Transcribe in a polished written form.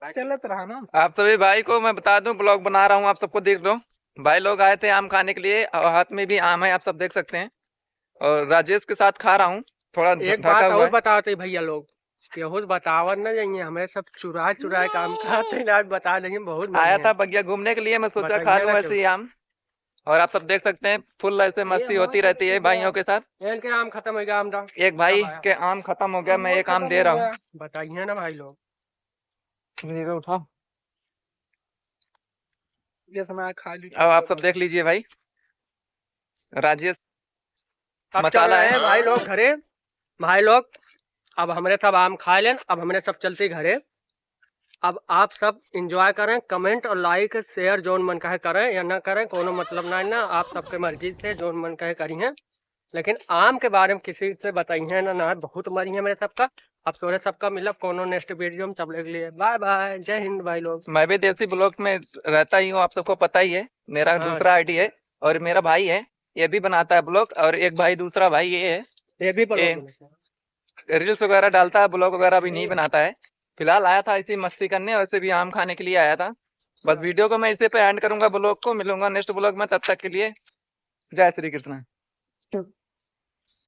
चलत रहा ना। आप सभी भाई को मैं बता दूं, ब्लॉग बना रहा हूँ, आप सबको देख लो। भाई लोग आए थे आम खाने के लिए और हाथ में भी आम है, आप सब देख सकते हैं। और राजेश के साथ खा रहा हूँ, थोड़ा एक ढका बात हुआ और है। बताते भैया लोग, केहू बतावर न जाइए, हमें सब चुरा चुरा काम खाते हैं, आज बता देंगे बहुत आया बढ़िया था है। बगिया घूमने के लिए, मैं सोचा खा बताइए लूं ना ऐसे क्यों। ही आम। और आप सब देख सकते हैं, फुल ऐसे मस्ती होती रहती है भाइयों के साथ। इनके आम खत्म हो गया, आम दा एक सब भाई आया। के आम खत्म हो गया, मैं अमरूद एक आम खत्म दे हो रहा हूँ। गया। बताइए ना भाई लोग। उठाओ। ये समय खा अब आप लीजिए। सब देख लीजिए भाई, राजेश अब चल मसाला रहे है। हैं भाई लोग घरे। भाई लोग, अब हमने सब आम खा लें, अब हमने सब चलते घरे। अब आप सब एंजॉय करें, कमेंट और लाइक शेयर जोन मन कहे करें या ना करें, कोनो मतलब ना है ना, आप सबके मर्जी से जोन मन कहे करिए। लेकिन आम के बारे में किसी से बताइए ना, ना बहुत मरी है मेरे सबका। अब सोरे सबका मिलब कोनो नेक्स्ट वीडियो में, तब के लिए बाय बाय, जय हिंद भाई लोग। मैं भी देसी ब्लॉग में रहता ही हूँ, आप सबको पता ही है। मेरा हाँ, दूसरा आईडी है। और मेरा भाई है, ये भी बनाता है ब्लॉग। और एक भाई दूसरा भाई ये है, ये भी ये ब्लॉग में। रील्स वगैरह डालता है, ब्लॉग वगैरह भी नहीं बनाता है। फिलहाल आया था इसी मस्ती करने, वैसे भी आम खाने के लिए आया था। बस वीडियो को मैं इसी पे एंड करूंगा, ब्लॉग को मिलूंगा नेक्स्ट ब्लॉग में, तब तक के लिए जय श्री कृष्ण।